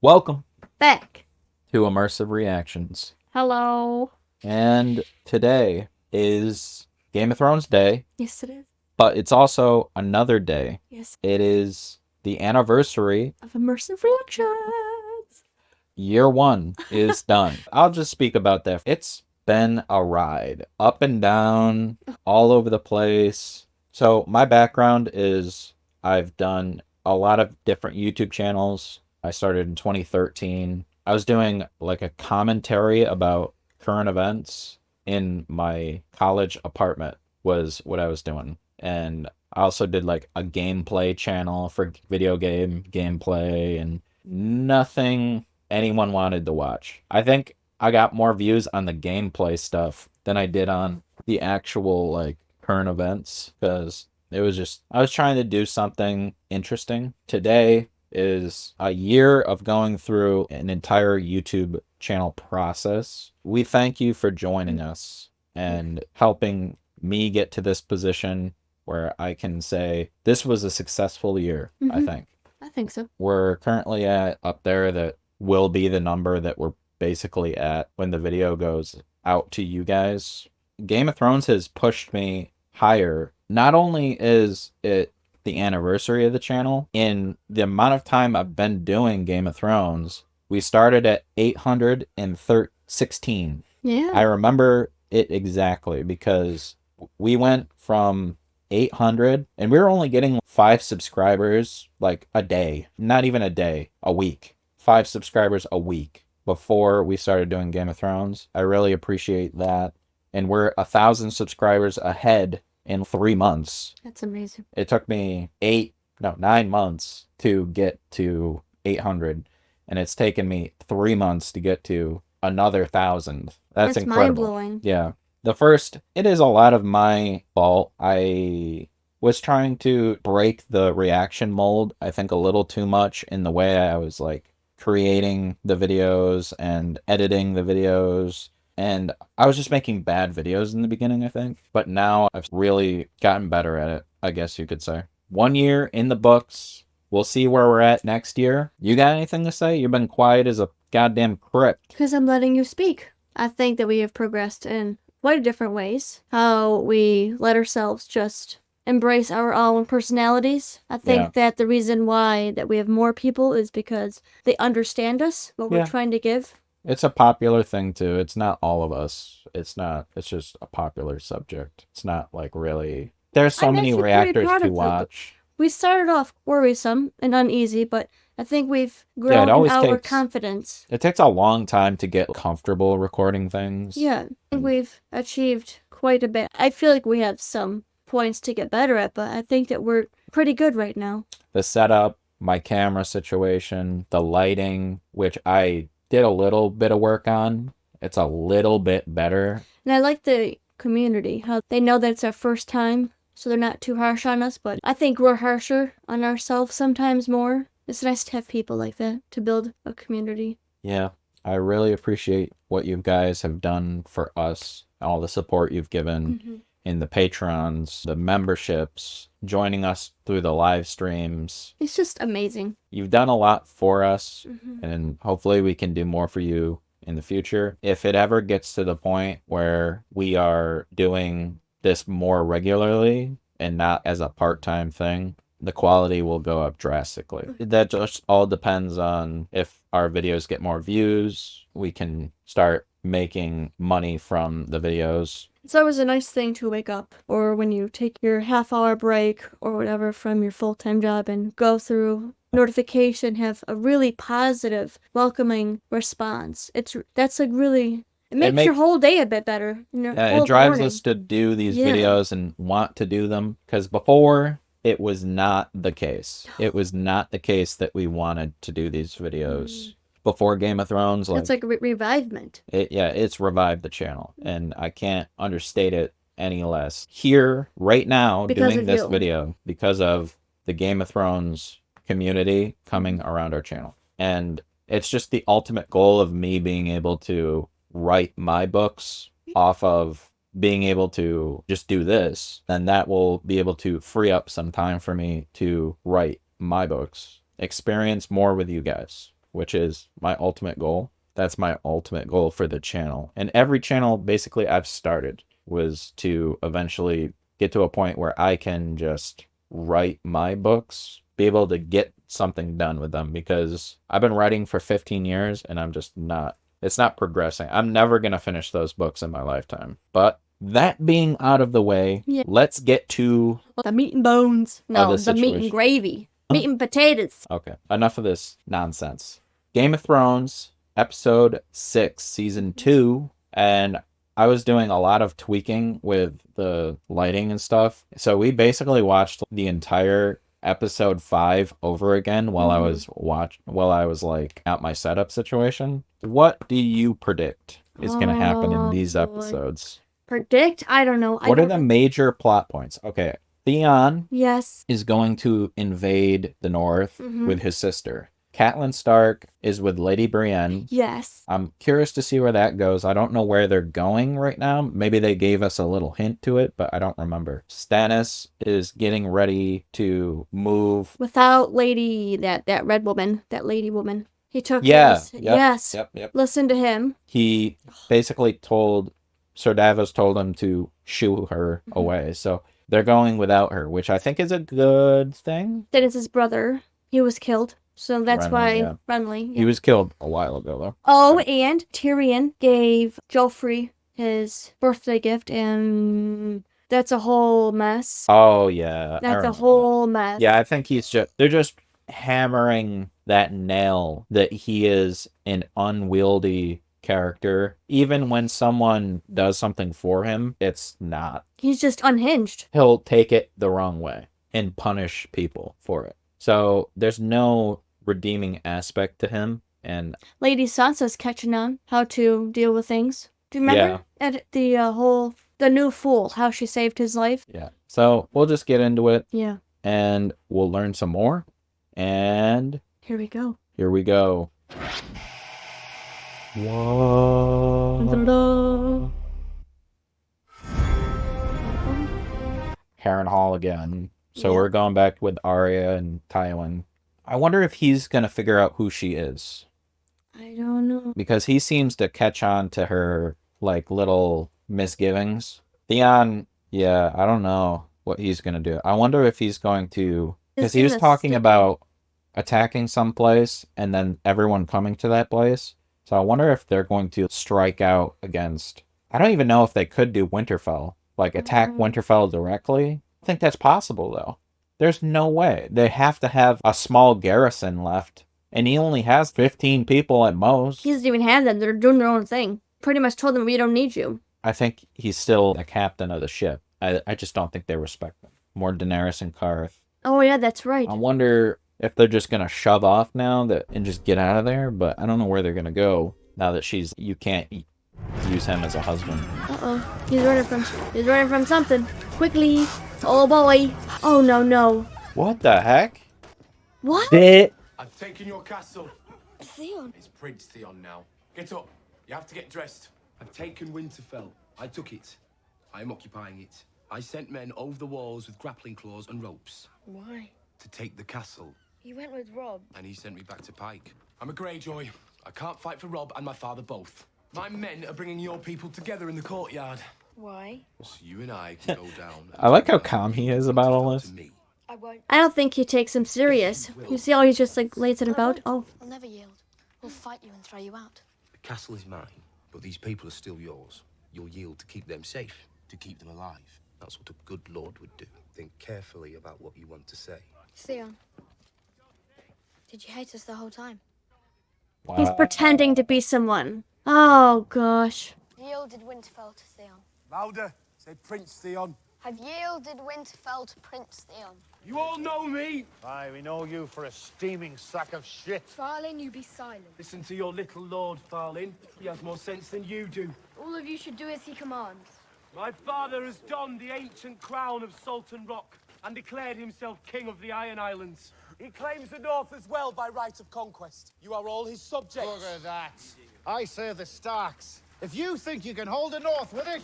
Welcome Back. to Immersive Reactions. Hello. And today is Game of Thrones Day, Yes, it is. but it's also another day. Yes. It is the anniversary. Of immersive reactions. Year one is done. I'll just speak about that. It's been a ride, up and down, all over the place. So, my background is I've done a lot of different YouTube channels. I started in 2013. I was doing like a commentary about current events in my college apartment, was what I was doing. And I also did like a gameplay channel for video game gameplay, and nothing anyone wanted to watch. I think I got more views on the gameplay stuff than I did on the actual like current events, because it was just I was trying to do something interesting. Today is a year of going through an entire YouTube channel process. We thank you for joining us and helping me get to this position where I can say this was a successful year, I think. I think so. We're currently at up there that will be the number that we're basically at when the video goes out to you guys. Game of Thrones has pushed me higher. Not only is it the anniversary of the channel, in the amount of time I've been doing Game of Thrones, we started at 816. Yeah. I remember it exactly because we went from 800 and we were only getting 5 subscribers like a day, not even a day, a week. 5 subscribers a week before we started doing Game of Thrones. I really appreciate that. And we're 1,000 subscribers ahead in 3 months. That's amazing. It took me 9 months to get to 800, and it's taken me 3 months to get to another 1,000. That's incredible. Mind-blowing. Yeah. It is a lot of my fault. I was trying to break the reaction mold, I think, a little too much in the way I was like creating the videos and editing the videos. And I was just making bad videos in the beginning, I think. But now I've really gotten better at it, I guess you could say. 1 year in the books. We'll see where we're at next year. You got anything to say? You've been quiet as a goddamn crypt. Because I'm letting you speak. I think that we have progressed in quite different ways. How we let ourselves just embrace our own personalities. I think that the reason why that we have more people is because they understand us, what we're trying to give. It's a popular thing too. It's not all of us. It's just a popular subject. It's not like really. There's so many reactors to watch. We started off worrisome and uneasy, but I think we've grown in our confidence. It takes a long time to get comfortable recording things. Yeah, I think we've achieved quite a bit. I feel like we have some points to get better at, but I think that we're pretty good right now. The setup, my camera situation, the lighting, which I did a little bit of work on. It's a little bit better. And I like the community, how they know that it's our first time, so they're not too harsh on us, but I think we're harsher on ourselves sometimes more. It's nice to have people like that to build a community. Yeah, I really appreciate what you guys have done for us, all the support you've given in the Patrons, the memberships, joining us through the live streams. It's just amazing. You've done a lot for us, and hopefully we can do more for you in the future. If it ever gets to the point where we are doing this more regularly and not as a part-time thing, the quality will go up drastically. That just all depends on if our videos get more views. We can start making money from the videos. It's always a nice thing to wake up, or when you take your half-hour break or whatever from your full-time job and go through notification, have a really positive, welcoming response. That's like really. It makes your whole day a bit better. It drives us to do these videos and want to do them, because before it was not the case. It was not the case that we wanted to do these videos. Before Game of Thrones, it's like revivement. It's revived the channel, and I can't understate it any less. Here, right now, doing this video because of the Game of Thrones community coming around our channel. And it's just the ultimate goal of me being able to write my books off of being able to just do this. Then that will be able to free up some time for me to write my books, experience more with you guys, which is my ultimate goal. That's my ultimate goal for the channel. And every channel basically I've started was to eventually get to a point where I can just write my books, be able to get something done with them, because I've been writing for 15 years and I'm just not, it's not progressing. I'm never going to finish those books in my lifetime. But that being out of the way, let's get to the meat and bones. No, the meat and gravy. Meat and potatoes. Okay, enough of this nonsense. Game of Thrones, episode 6, season 2, and I was doing a lot of tweaking with the lighting and stuff. So we basically watched the entire episode 5 over again while I was like at my setup situation. What do you predict is going to happen in these episodes? Predict? I don't know. What are the major plot points? Okay, Theon is going to invade the North with his sister. Catelyn Stark is with Lady Brienne. Yes. I'm curious to see where that goes. I don't know where they're going right now. Maybe they gave us a little hint to it, but I don't remember. Stannis is getting ready to move. Without that red woman, that lady woman. He took Yes. Yep. Listen to him. He basically told, Sir Davos told him to shoo her away. So they're going without her, which I think is a good thing. Dennis' his brother. He was killed. So that's why Renly. He was killed a while ago, though. Oh, and Tyrion gave Joffrey his birthday gift, and that's a whole mess. Oh, yeah. That's a whole mess. Yeah, I think they're just hammering that nail that he is an unwieldy character. Even when someone does something for him, it's not. He's just unhinged. He'll take it the wrong way and punish people for it. So there's no redeeming aspect to him. And Lady Sansa's catching on how to deal with things. Do you remember at the new fool, how she saved his life? Yeah. So we'll just get into it. Yeah. And we'll learn some more. And here we go. Whoa. Harrenhal again. So we're going back with Arya and Tywin. I wonder if he's going to figure out who she is. I don't know. Because he seems to catch on to her, like, little misgivings. Theon, I don't know what he's going to do. I wonder if he's going to... Because he was talking about attacking some place and then everyone coming to that place. So I wonder if they're going to strike out against... I don't even know if they could do Winterfell. Like, attack Winterfell directly. I think that's possible, though. There's no way. They have to have a small garrison left. And he only has 15 people at most. He doesn't even have them. They're doing their own thing. Pretty much told them, we don't need you. I think he's still the captain of the ship. I just don't think they respect him. More Daenerys and Karth. Oh, yeah, that's right. I wonder if they're just going to shove off now and just get out of there. But I don't know where they're going to go now that you can't use him as a husband. Uh-oh. He's running from something. Quickly. Oh, boy. Oh, no. What the heck? What? I've taken your castle. Theon. It's Prince Theon now. Get up. You have to get dressed. I've taken Winterfell. I took it. I'm occupying it. I sent men over the walls with grappling claws and ropes. Why? To take the castle. You went with Robb. And he sent me back to Pike. I'm a Greyjoy. I can't fight for Robb and my father both. My men are bringing your people together in the courtyard. Why? So you and I can go down. I like how calm he is about all this. I won't. I don't think he takes him serious. You see how he's just like lazing about? Oh. I'll never yield. We'll fight you and throw you out. The castle is mine, but these people are still yours. You'll yield to keep them safe, to keep them alive. That's what a good lord would do. Think carefully about what you want to say. Theon, did you hate us the whole time? Wow. He's pretending to be someone. Oh, gosh. Yielded Winterfell to Theon. Louder. Say Prince Theon. Have yielded Winterfell to Prince Theon. You all know me. Aye, we know you for a steaming sack of shit. Farlin, you be silent. Listen to your little lord, Farlin. He has more sense than you do. All of you should do as he commands. My father has donned the ancient crown of Sultan Rock and declared himself king of the Iron Islands. He claims the north as well by right of conquest. You are all his subjects. Look at that. I say the Starks. If you think you can hold the north with it...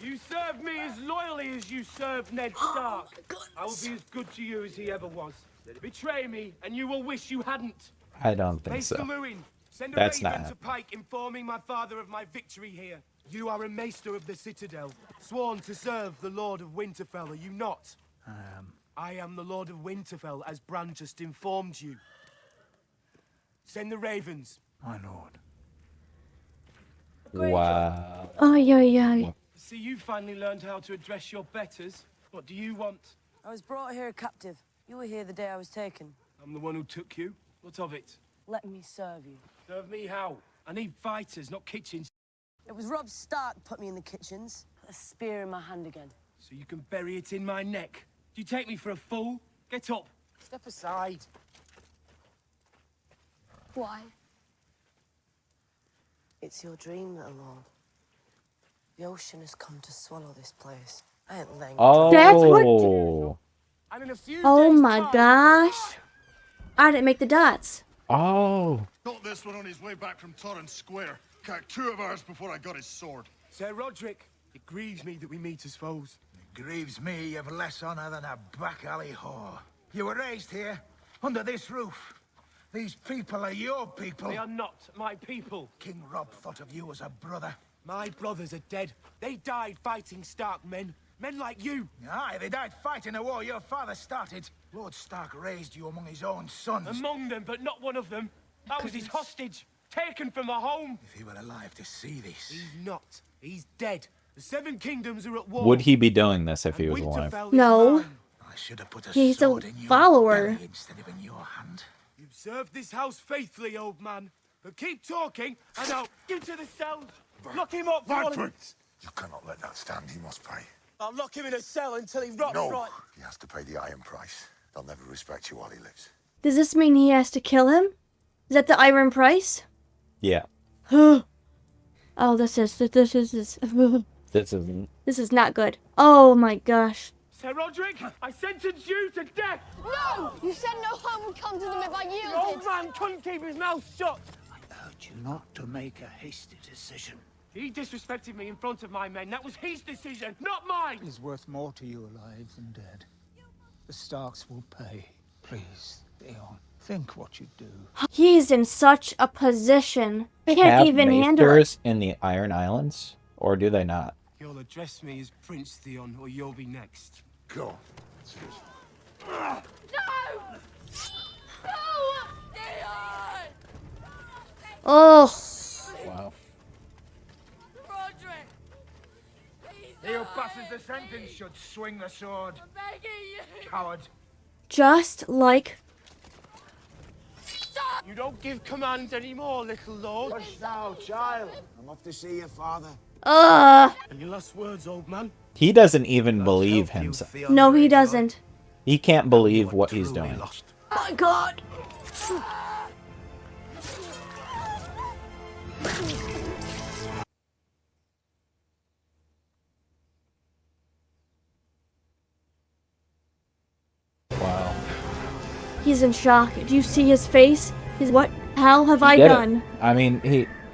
You serve me as loyally as you served Ned Stark. I will be as good to you as he ever was. Betray me, and you will wish you hadn't. I don't think Maester so. Lewin, send a That's raven not to Pike informing my father of my victory here. You are a maester of the Citadel, sworn to serve the Lord of Winterfell, are you not? I am the Lord of Winterfell, as Bran just informed you. Send the ravens. My lord. Wow. Oh, yeah. See, you finally learned how to address your betters. What do you want? I was brought here captive. You were here the day I was taken. I'm the one who took you. What of it? Let me serve you. Serve me how? I need fighters, not kitchens. It was Robb Stark put me in the kitchens. A spear in my hand again. So you can bury it in my neck. Do you take me for a fool? Get up. Step aside. Why? It's your dream, little lord. The ocean has come to swallow this place. I ain't letting Oh. That's what- And in a few Oh days' my time- gosh. I didn't make the dots. Oh. Got this one on his way back from Torrance Square. Cut 2 hours before I got his sword. Sir Roderick, it grieves me that we meet as foes. It grieves me you've less honor than a back alley whore. You were raised here, under this roof. These people are your people. They are not my people. King Robb thought of you as a brother. My brothers are dead. They died fighting Stark men. Men like you. Aye, they died fighting a war your father started. Lord Stark raised you among his own sons. Among them, but not one of them. That was his hostage. Taken from a home. If he were alive to see this. He's not. He's dead. The 7 kingdoms are at war. Would he be doing this if he was alive? Winterfell is No. mine. I should have put a He's a sword in your follower. belly instead of in your hand. You've served this house faithfully, old man. But keep talking, and I'll get to the cells. Lock him up, Colin. You cannot let that stand. He must pay. I'll lock him in a cell until he rots No, right. he has to pay the iron price. They'll never respect you while he lives. Does this mean he has to kill him? Is that the iron price? Yeah. Oh, this is This is this is not good. Oh my gosh. Sir Roderick, I sentence you to death. No! You said no harm would come to them if I The yielded. old man couldn't keep his mouth shut. I urge you not to make a hasty decision. He disrespected me in front of my men. That was his decision, not mine. He's worth more to you alive than dead. The Starks will pay. Please, Theon, think what you do. He's in such a position. He can't have even handle it. maesters in the Iron Islands, or do they not? You'll address me as Prince Theon, or you'll be next. Go. No! No! Theon! Oh. Wow. Roderick! Please, He who passes the sentence should swing the sword. I'm begging you! Coward. Just like You don't give commands anymore, little lord. Hush now, child. I'm off to see your father. Any last words, old man? He doesn't even believe himself. no, he doesn't. He can't believe what he's doing. My God. Wow. He's in shock. Do you see his face? His what? How have I Get it. done? I mean,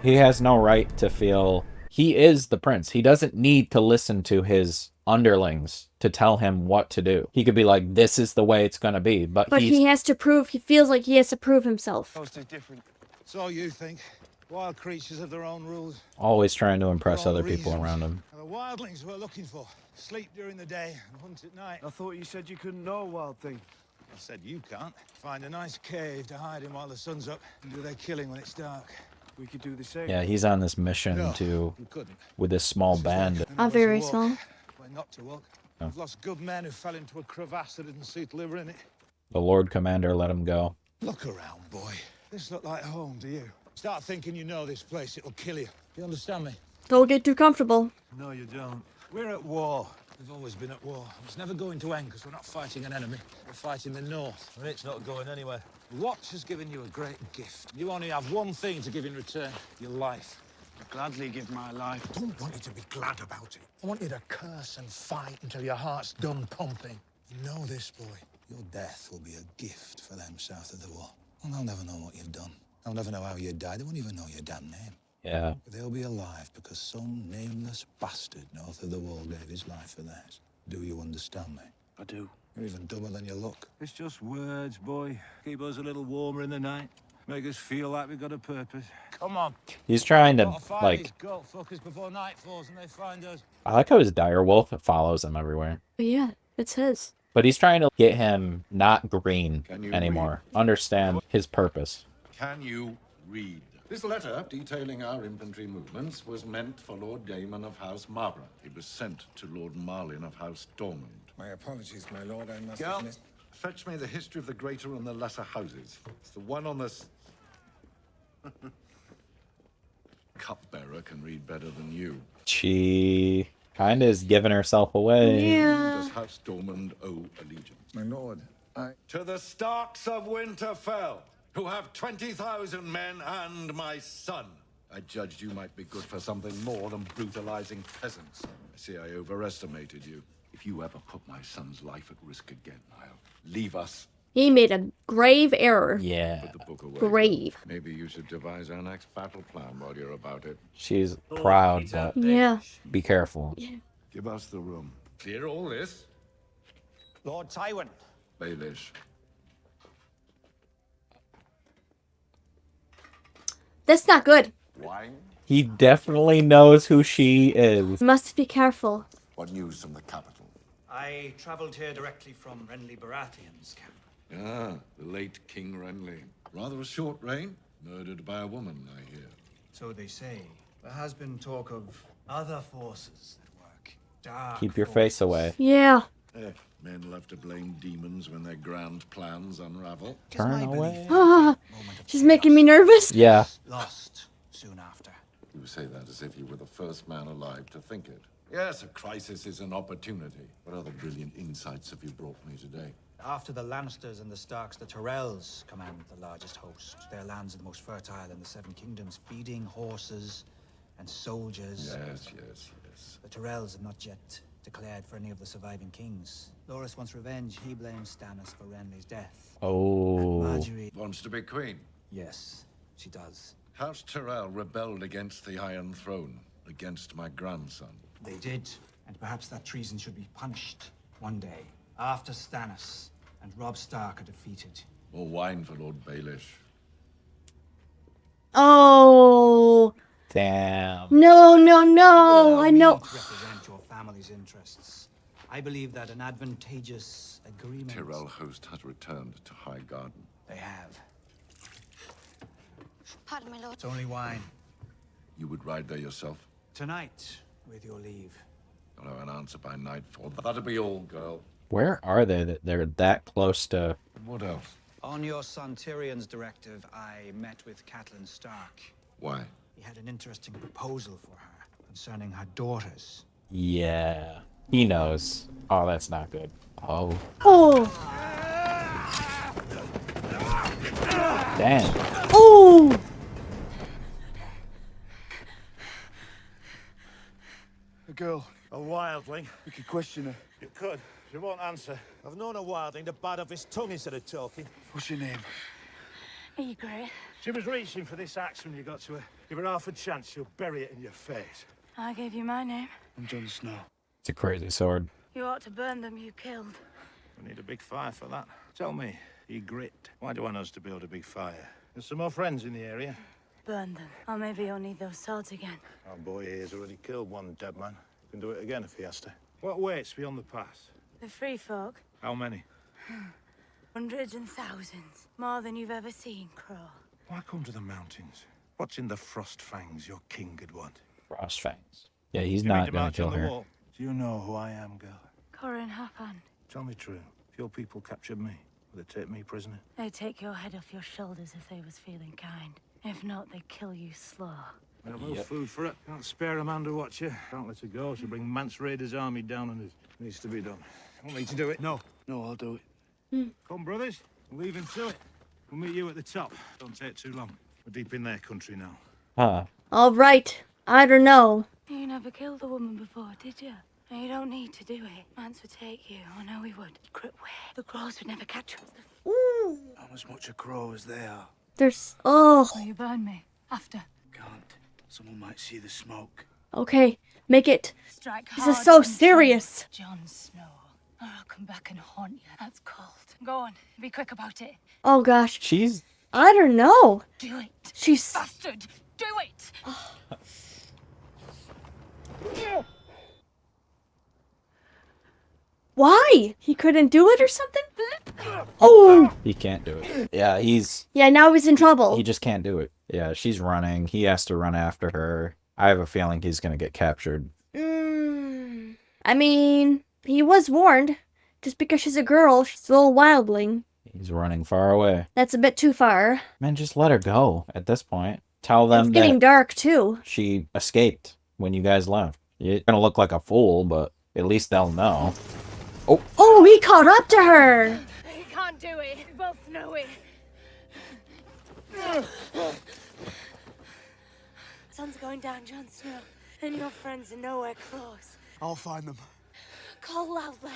he has no right to feel he is the prince. He doesn't need to listen to his underlings to tell him what to do. He could be like, this is the way it's going to be. But But he has to prove. He feels like he has to prove himself. Most is different. So you think. Wild creatures have their own rules. always trying to impress For all other people reasons. around him. The wildlings we're looking for. Sleep during the day and hunt at night. I thought you said you couldn't know a wild thing. I said you can't. Find a nice cave to hide in while the sun's up and do their killing when it's dark. We could do the same. Yeah, he's on this mission No, to we couldn't. with this small band. I'm very small. Where not to walk. We've lost good men who fell into a crevasse that didn't see liver in it. The Lord Commander let him go. Look around, boy. This look like home to you. Start thinking you know this place, it'll kill you. You understand me? Don't get too comfortable. No, you don't. We're at war. We've always been at war. It's never going to end because we're not fighting an enemy. We're fighting the North, and it's not going anywhere. The Watch has given you a great gift. You only have one thing to give in return, your life. I'd gladly give my life. I don't want you to be glad about it. I want you to curse and fight until your heart's done pumping. You know this, boy. Your death will be a gift for them south of the war. And they'll never know what you've done. They'll never know how you died. They won't even know your damn name. Yeah. But they'll be alive because some nameless bastard north of the wall gave his life for theirs. Do you understand me? I do. You're even dumber than you look. It's just words, boy. Keep us a little warmer in the night. Make us feel like we've got a purpose. Come on. He's trying to, Gotta find like, these goat fuckers before night falls and they find us. I like how his direwolf follows him everywhere. But yeah, it's his. But he's trying to get him not green Can you anymore. Understand his purpose. Can you read? This letter, detailing our infantry movements, was meant for Lord Damon of House Marlborough. It was sent to Lord Marlin of House Stormont. My apologies, my lord. I must Girl, admit. fetch me the history of the greater and the lesser houses. It's the one on this. Cupbearer can read better than you. She kind of is giving herself away. Yeah. Does House Stormont owe allegiance? My lord, To the Starks of Winterfell, who have 20,000 men and my son. I judged you might be good for something more than brutalizing peasants. I see I overestimated you. If you ever put my son's life at risk again, I'll leave us. He made a grave error. Yeah. Put the book away. Grave. Maybe you should devise our next battle plan while you're about it. She's proud, but Yeah. be careful. Give us the room. Clear all this. Lord Tywin. Baelish. That's not good. Wine? He definitely knows who she is. Must be careful. What news from the capital? I travelled here directly from Renly Baratheon's camp. Ah, the late King Renly. Rather a short reign. Murdered by a woman, I hear. So they say. There has been talk of other forces at work. Dark Keep your forces. face away. Yeah. Men love to blame demons when their grand plans unravel. Turn away. Ah, she's making me nervous. Yeah. Lost soon after. You say that as if you were the first man alive to think it. Yes, a crisis is an opportunity. What other brilliant insights have you brought me today? After the Lannisters and the Starks, the Tyrells command the largest host. Their lands are the most fertile in the Seven Kingdoms, feeding horses and soldiers. Yes, yes, yes. The Tyrells have not yet declared for any of the surviving kings. Loras wants revenge. He blames Stannis for Renly's death. Oh. Marjorie... Wants to be queen. Yes, she does. House Tyrell rebelled against the Iron Throne, against my grandson. They did, and perhaps that treason should be punished one day, after Stannis and Robb Stark are defeated. More wine for Lord Baelish. Oh. Damn. No, no, no. Allow I me know. to represent your family's interests. I believe that an advantageous agreement... Tyrell host has returned to High Garden. They have. Pardon, my lord. It's only wine. You would ride there yourself? Tonight, with your leave. I'll have an answer by nightfall. That'll be all, girl. Where are they that they're that close to? What else? On your son Tyrion's directive, I met with Catelyn Stark. Why? He had an interesting proposal for her concerning her daughters. Yeah. He knows. Oh, that's not good. Oh. Oh. Damn. Oh. A girl. A wildling. We could question her. You could. She won't answer. I've known a wildling to bite off his tongue instead of talking. What's your name? Ygritte. She was reaching for this axe when you got to her. Give her half a chance, she'll bury it in your face. I gave you my name. I'm Jon Snow. It's a crazy sword. You ought to burn them you killed. We need a big fire for that. Tell me, Ygritte, why do I know us to build a big fire? There's some more friends in the area. Burn them. Or maybe you'll need those swords again. Our boy here's already killed one dead man. Can do it again if he has to. What waits beyond the pass? The free folk. How many? Hundreds and thousands. More than you've ever seen, Crawl. Why come to the mountains? What's in the frost fangs your king could want? Frost fangs. Yeah, he's You not need to gonna march kill on the her. wall. Do you know who I am, girl? Corin Hapan. Tell me true. If your people captured me, would they take me prisoner? They'd take your head off your shoulders if they was feeling kind. If not, they'd kill you slow. We have no food for it. Can't spare a man to watch her. Can't let her go. She'll bring Mance Raider's army down on us. Needs to be done. I want me to do it. No, I'll do it. Come, brothers. We'll leave him to it. We'll meet you at the top. Don't take too long. We're deep in their country now. Huh. All right. I don't know. You never killed a woman before, did you? And you don't need to do it. Mance would take you. I know he would. Grip where? The Crows would never catch us. Ooh. I'm as much a crow as they are. There's. Oh. Will you burn me? After. Can't. Someone might see the smoke. Okay. Make it. Strike This hard is so and serious. Jon Snow. Or I'll come back and haunt you. That's cold. Go on. Be quick about it. Oh gosh. She's I don't know. Do it. She's... Bastard! Do it! Why? He couldn't do it or something? Oh! He can't do it. Yeah, he's... Yeah, now he's in trouble. He just can't do it. Yeah, she's running. He has to run after her. I have a feeling he's gonna get captured. I mean, he was warned. Just because she's a girl, she's a little wildling. He's running far away. That's a bit too far. Man, just let her go at this point. Tell them It's getting that dark, too. she escaped when you guys left. You're gonna look like a fool, but at least they'll know. Oh! Oh, he caught up to her! He can't do it. We both know it. Sun's going down, Jon Snow. And your friends are nowhere close. I'll find them. Call loudly.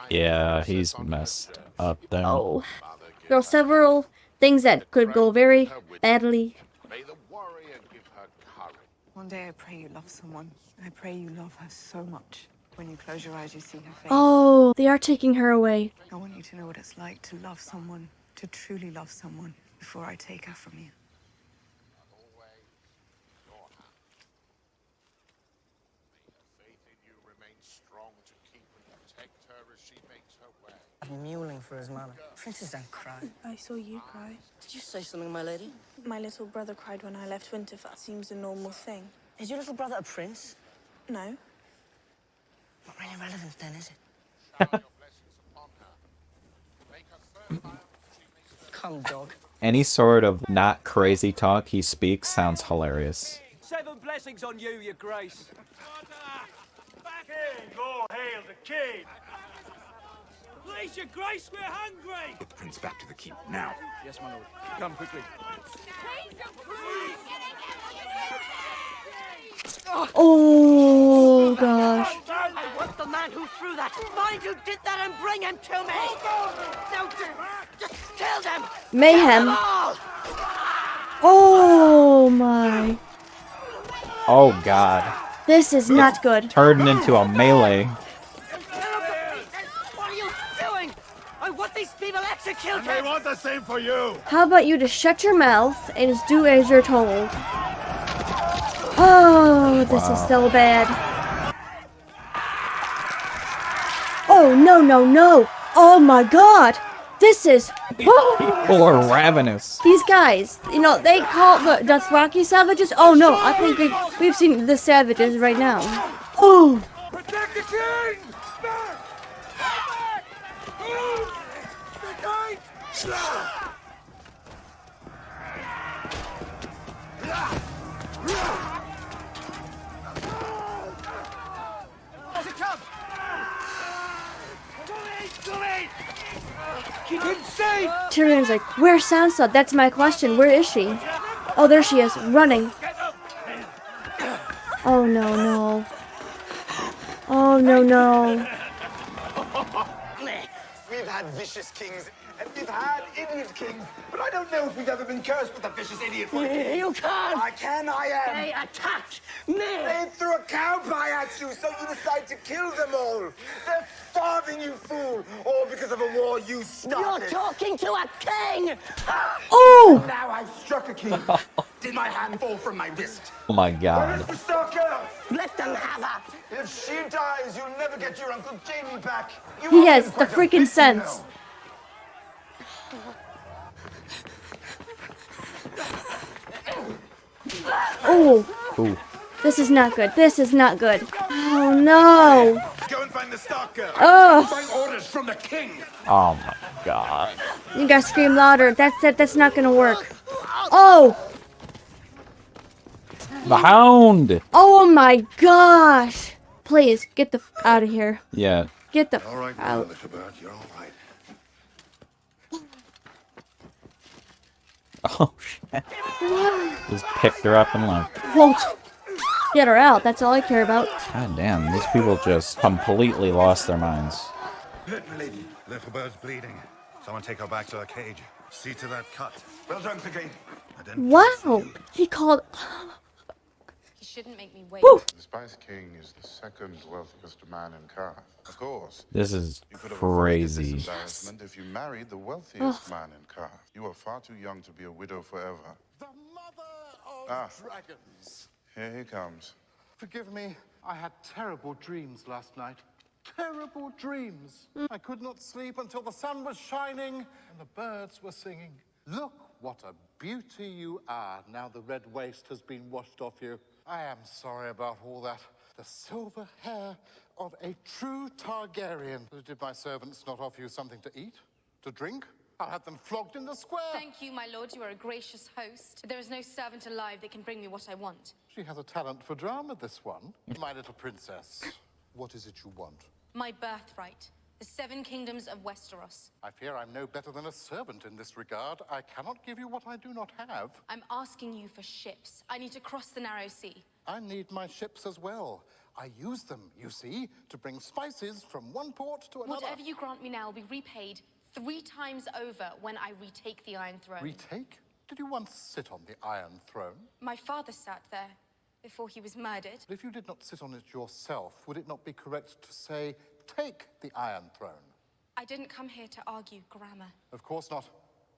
Yeah, he's messed up there. Oh. There are several things that could go very badly. One day I pray you love someone. I pray you love her so much. When you close your eyes, you see her face. Oh, they are taking her away. I want you to know what it's like to love someone, to truly love someone, before I take her from you. I'm mewling for his mother. Princes don't cry. I saw you cry. Did you say something, my lady? My little brother cried when I left Winterfell. Seems a normal thing. Is your little brother a prince? No. Not really relevant then, is it? Come, dog. Any sort of not crazy talk he speaks sounds hilarious. 7 blessings on you, your grace. King, all hail the king. Please, your grace, we're hungry. Put the prince back to the keep now. Yes, my lord. Come quickly. Oh, gosh. I want the man who threw that. Find who did that and bring him to me. No, just kill them. Mayhem. Kill them all. Oh, my. Oh, God. This is not good. Turned into a melee. What are you doing? I want these people executed. And they want the same for you. How about you just shut your mouth and just do as you're told? Oh, this is so bad. Oh, no, no, no. Oh, my God. This is... People are ravenous. These guys, you know, they call the Dothraki savages. Oh, no, I think we've seen the savages right now. Oh. Protect the king! Back! Back! The king! Keep him safe! Tyrion's like, where's Sansa? That's my question. Where is she? Oh, there she is, running. Oh, no, no. Oh, no, no. We've had vicious kings, and we've had idiot kings, but I don't know if we've ever been cursed with a vicious idiot. You can't. I can, I am. They attacked me. They threw a cow pie at you, so you decide to kill them all. They're starving, you fool, all because of a war you started. You're talking to a king. Oh! Now I've struck a king. Did my hand fall from my wrist? Oh my Where God. is the star girl? Let them have her. If she dies, you'll never get your Uncle Jamie back. You He are has the quite a freaking bit, sense. Oh. Ooh. This is not good. This is not good. Oh, no. Go and find the Stark girl. Oh. Find orders from the king. Oh my God. You gotta scream louder. That's not gonna work. Oh. The Hound. Oh my gosh. Please, get the out of here. Yeah. Get the All right, out. little bird, you're all right. Oh shit. Just picked her up and left. Won't. Get her out. That's all I care about. God damn, these people just completely lost their minds. Hurt, my lady. Little bird's bleeding. Someone take her back to her cage. See to that cut. Well done, Piggy. Wow. He called. shouldn't make me wait. Woo! The Spice King is the second wealthiest man in Karth. Of course, This is you could have avoided crazy. this embarrassment if you married the wealthiest man in Karth. You are far too young to be a widow forever. The mother of dragons. Here he comes. Forgive me, I had terrible dreams last night. Terrible dreams. I could not sleep until the sun was shining and the birds were singing. Look what a beauty you are now the red waste has been washed off you. I am sorry about all that. The silver hair of a true Targaryen. Did my servants not offer you something to eat? To drink? I'll have them flogged in the square. Thank you, my lord. You are a gracious host. There is no servant alive that can bring me what I want. She has a talent for drama, this one. My little princess. What is it you want? My birthright. The 7 kingdoms of Westeros. I fear I'm no better than a servant in this regard. I cannot give you what I do not have. I'm asking you for ships. I need to cross the narrow sea. I need my ships as well. I use them, you see, to bring spices from one port to another. Whatever you grant me now will be repaid 3 times over when I retake the Iron Throne. Retake? Did you once sit on the Iron Throne? My father sat there before he was murdered. But if you did not sit on it yourself, would it not be correct to say, take the Iron Throne? I didn't come here to argue grammar. Of course not.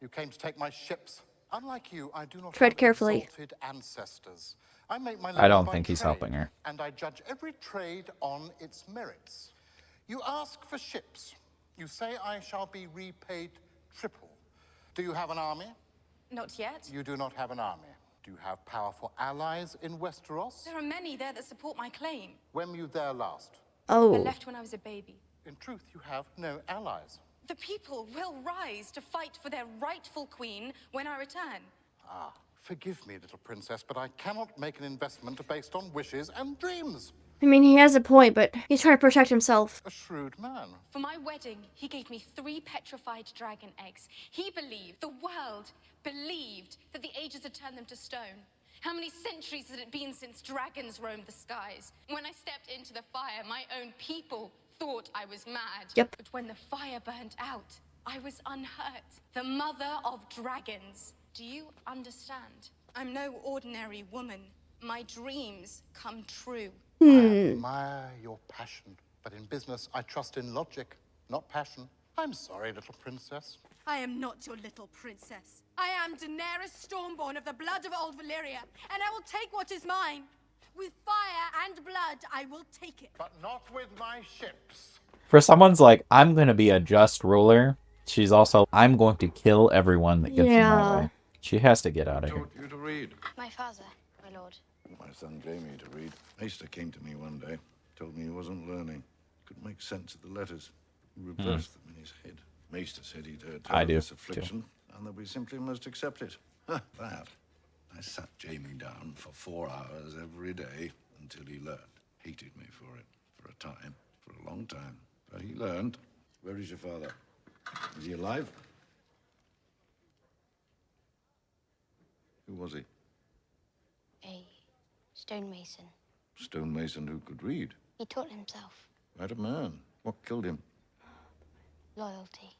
You came to take my ships. Unlike you, I do not Tread have carefully. exalted ancestors. I make my I living don't by think he's trade, helping her. And I judge every trade on its merits. You ask for ships. You say I shall be repaid triple. Do you have an army? Not yet. You do not have an army. Do you have powerful allies in Westeros? There are many there that support my claim. When were you there last? Oh. I left when I was a baby. In truth, you have no allies. The people will rise to fight for their rightful queen when I return. Ah, forgive me, little princess, but I cannot make an investment based on wishes and dreams. I mean, he has a point, but he's trying to protect himself. A shrewd man. For my wedding, he gave me 3 petrified dragon eggs. He believed, the world believed, that the ages had turned them to stone. How many centuries had it been since dragons roamed the skies? When I stepped into the fire, my own people thought I was mad. Yep. But when the fire burnt out, I was unhurt. The mother of dragons. Do you understand? I'm no ordinary woman. My dreams come true. I admire your passion, but in business I trust in logic, not passion. I'm sorry, little princess. I am not your little princess. I am Daenerys Stormborn of the blood of old Valyria, and I will take what is mine. With fire and blood, I will take it. But not with my ships. For someone's like, I'm going to be a just ruler, she's also, I'm going to kill everyone that gets in my way. She has to get out of here. You to read. My father, my lord. My son Jamie to read. Maester came to me one day, told me he wasn't learning. Couldn't make sense of the letters. He reversed them in his head. Maester said he'd heard tell I of do, this affliction, and that we simply must accept it. That. I sat Jamie down for 4 hours every day until he learned. Hated me for it, for a time, for a long time. But he learned. Where is your father? Is he alive? Who was he? A stonemason. Stonemason who could read. He taught himself. Quite a man. What killed him? Loyalty.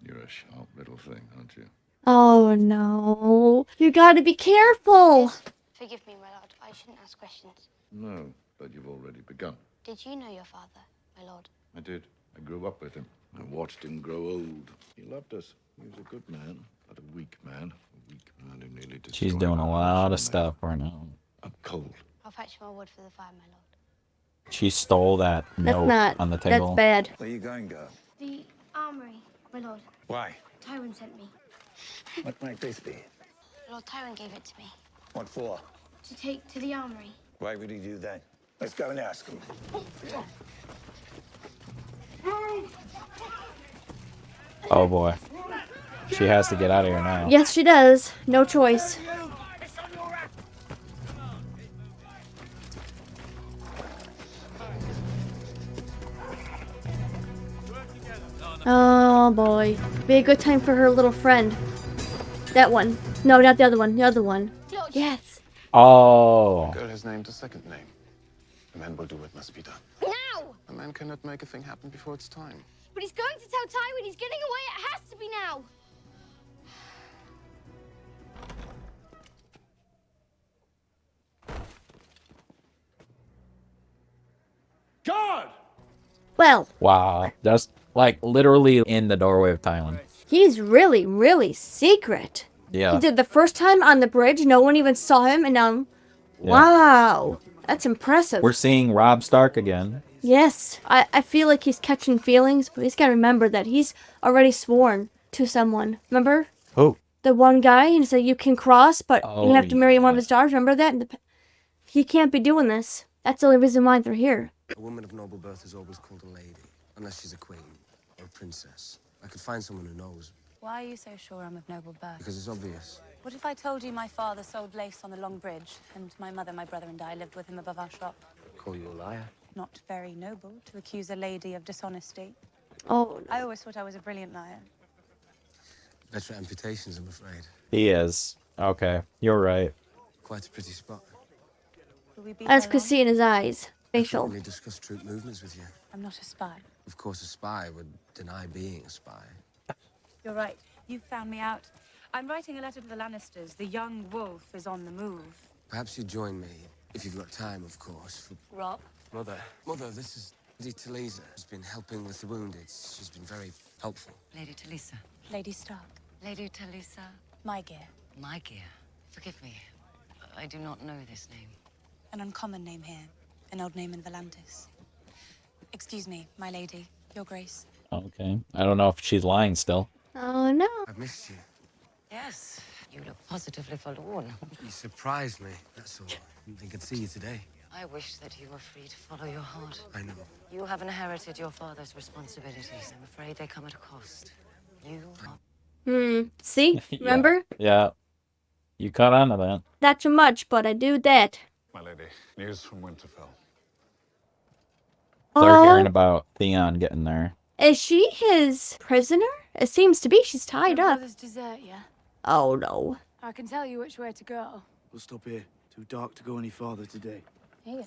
You're a sharp little thing, aren't you? Oh no. You gotta be careful. Forgive me, my lord. I shouldn't ask questions. No, but you've already begun. Did you know your father, my lord? I did. I grew up with him. I watched him grow old. He loved us. He was a good man, but a weak man. A weak man who nearly destroyed She's doing a lot of stuff right now. I'm cold. I'll fetch more wood for the fire, my lord. She stole that note on the table. That's bad. Where you going, girl? The armory, my lord. Why? Tywin sent me. What might this be? Lord Tywin gave it to me. What for? To take to the armory. Why would he do that? Let's go and ask him. Oh boy. She has to get out of here now. Yes, she does. No choice. Oh boy. Be a good time for her little friend. That one. No, not the other one. The other one. Yes. Oh. The girl has named a second name. The man will do what must be done. Now! A man cannot make a thing happen before it's time. But he's going to tell Tywin he's getting away. It has to be now. Well, Wow. Just like literally in the doorway of Thailand. he's really, really secret. Yeah. He did the first time on the bridge, no one even saw him, and now, Yeah. wow, that's impressive. We're seeing Robb Stark again. Yes, I feel like he's catching feelings, but he's got to remember that he's already sworn to someone. Remember? Who? The one guy, and he said you can cross, but you Oh, have to marry one of yeah. his daughters. Remember that? He can't be doing this. That's the only reason why they're here. A woman of noble birth is always called a lady, unless she's a queen or a princess. I could find someone who knows. Why are you so sure I'm of noble birth? Because it's obvious. What if I told you my father sold lace on the Long Bridge, and my mother, my brother, and I lived with him above our shop? Call you a liar. Not very noble to accuse a lady of dishonesty. Oh, I always thought I was a brilliant liar. Better amputations, I'm afraid. He is. Okay. You're right. Quite a pretty spot. Will we be I just there could long? see in his eyes, I facial. frequently discuss troop movements with you. I'm not a spy. Of course, a spy would deny being a spy. You're right. You found me out. I'm writing a letter to the Lannisters. The young wolf is on the move. Perhaps you'd join me, if you've got time, of course. For... Robb? Mother, this is Lady Talisa. She's been helping with the wounded. She's been very helpful. Lady Talisa. Lady Stark. Lady Talisa. My gear. My gear. Forgive me. I do not know this name. An uncommon name here. An old name in Volantis. Excuse me, my lady. Your grace. Okay. I don't know if she's lying still. Oh no. I've missed you. Yes. You look positively forlorn. You surprised me, that's all. Didn't think I'd see you today. I wish that you were free to follow your heart. I know. You have inherited your father's responsibilities. I'm afraid they come at a cost. You are... See? Remember? Yeah. You caught on to that. Not too much, but I do that. My lady, news from Winterfell. They're hearing about Theon getting there. Is she his prisoner? It seems to be. She's tied Your up. brother's desert, yeah? Oh no. I can tell you which way to go. We'll stop here. Too dark to go any farther today. Here.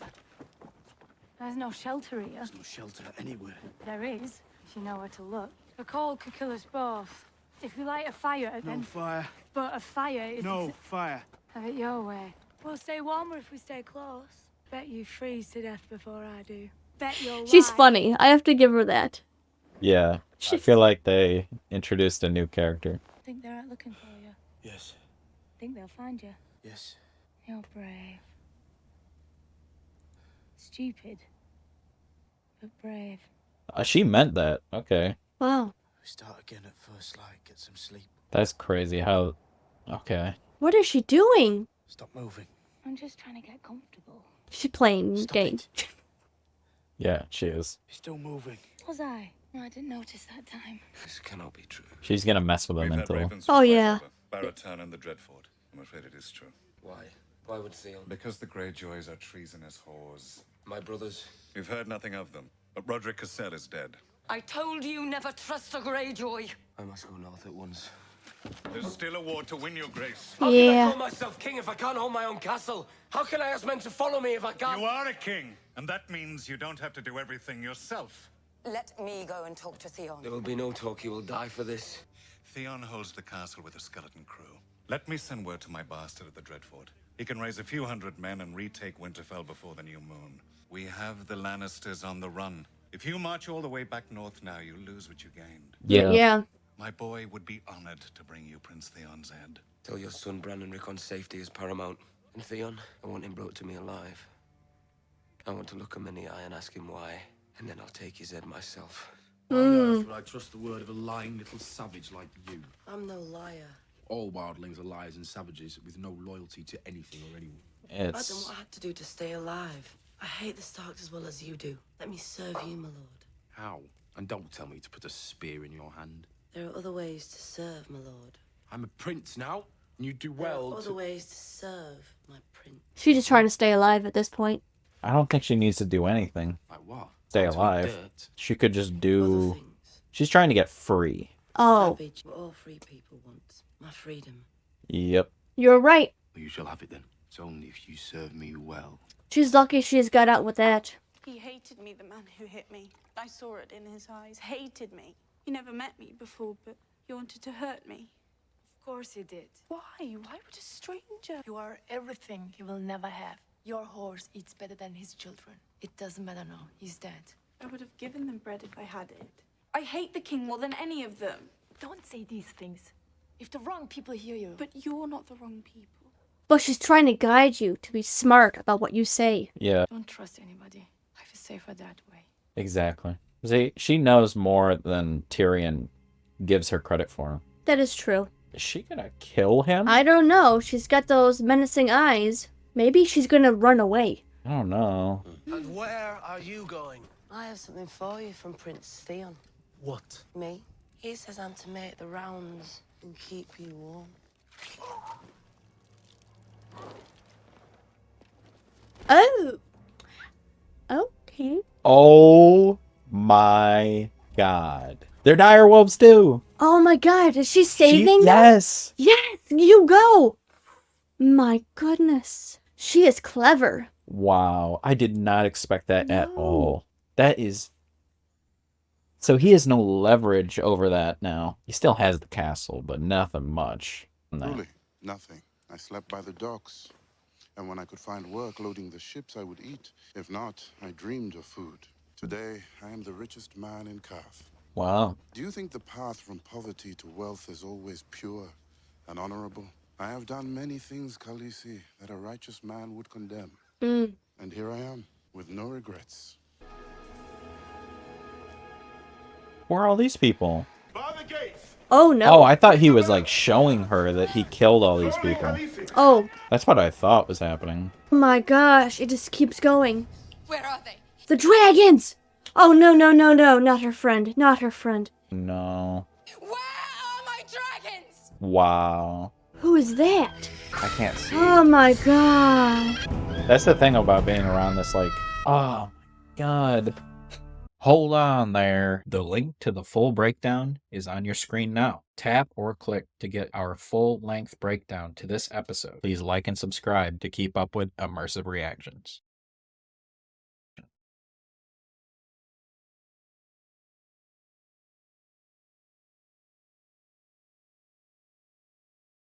There's no shelter here. There's no shelter anywhere. There is, if you know where to look. A cold could kill us both. If we light a fire, then... No fire. But a fire is... No fire. Have it your way. We'll stay warmer if we stay close. Bet you freeze to death before I do. Bet you'll She's lie. funny. I have to give her that. Yeah. I feel like they introduced a new character. Think they're out looking for you. Yes. Think they'll find you. Yes. You're brave. Stupid. But brave. She meant that. Okay. Wow. We start again at first light. Get some sleep. That's crazy how... Okay. What is she doing? Stop moving. I'm just trying to get comfortable. She's playing games. Yeah, she is. Still moving. Was I? No, I didn't notice that time. This cannot be true. She's gonna mess with him until... Oh, yeah. Baratan and the Dreadfort. I'm afraid it is true. Why? Why would Theon? Because the Greyjoys are treasonous whores. My brothers? You've heard nothing of them, but Roderick Cassell is dead. I told you never trust a Greyjoy. I must go north at once. There's still a war to win, your grace. How can I call myself king if I can't hold my own castle? How can I ask men to follow me if I can't? You are a king, and that means you don't have to do everything yourself. Let me go and talk to Theon. There will be no talk. You will die for this. Theon holds the castle with a skeleton crew. Let me send word to my bastard at the Dreadfort. He can raise a few hundred men and retake Winterfell before the new moon. We have the Lannisters on the run. If you march all the way back north now, you lose what you gained. Yeah. My boy would be honored to bring you Prince Theon's head. Tell your son Bran and Rickon's safety is paramount. And Theon, I want him brought to me alive. I want to look him in the eye and ask him why. And then I'll take his head myself. Why on earth would I trust the word of a lying little savage like you? I'm no liar. All wildlings are liars and savages with no loyalty to anything or anyone. I've done what I had to do to stay alive. I hate the Starks as well as you do. Let me serve you, my lord. How? And don't tell me to put a spear in your hand. There are other ways to serve, my lord. I'm a prince now, and you do There well are other to... ways to serve, my prince. She's just trying to stay alive at this point. I don't think she needs to do anything. Like what? Stay Not to alive. dirt. She could just do... She's trying to get free. Oh. Savage, what all free people want. My freedom. Yep. You're right. You shall have it then. It's only if you serve me well. She's lucky she's got out with that. He hated me, the man who hit me. I saw it in his eyes. Hated me. He never met me before, but he wanted to hurt me. Of course he did. Why? Why would a stranger? You are everything he will never have. Your horse eats better than his children. It doesn't matter now. He's dead. I would have given them bread if I had it. I hate the king more than any of them. Don't say these things. If the wrong people hear you. But you're not the wrong people. But she's trying to guide you to be smart about what you say. Yeah. Don't trust anybody. Life is safer that way. Exactly. See, she knows more than Tyrion gives her credit for. That is true. Is she gonna kill him? I don't know. She's got those menacing eyes. Maybe she's gonna run away. I don't know. And where are you going? I have something for you from Prince Theon. What? Me? He says I'm to make the rounds and keep you warm. Oh. Okay. Oh my god. They're direwolves too. Oh my god, is she saving them? Yes. Yes, you go. My goodness. She is clever. Wow. I did not expect that at all. That is... So he has no leverage over that now. He still has the castle, but nothing much. Truly, nothing. I slept by the docks. And when I could find work loading the ships, I would eat. If not, I dreamed of food. Today, I am the richest man in Karth. Wow. Do you think the path from poverty to wealth is always pure and honorable? I have done many things, Khaleesi, that a righteous man would condemn. And here I am, with no regrets. Who are all these people? Oh no. Oh, I thought he was like showing her that he killed all these people. Oh. That's what I thought was happening. Oh my gosh, it just keeps going. Where are they? The dragons! Oh no, no, no, no, not her friend. Not her friend. No. Where are my dragons? Wow. Who is that? I can't see. Oh my god. That's the thing about being around this, like, oh my god. Hold on there. The link to the full breakdown is on your screen now. Tap or click to get our full-length breakdown to this episode. Please like and subscribe to keep up with immersive reactions.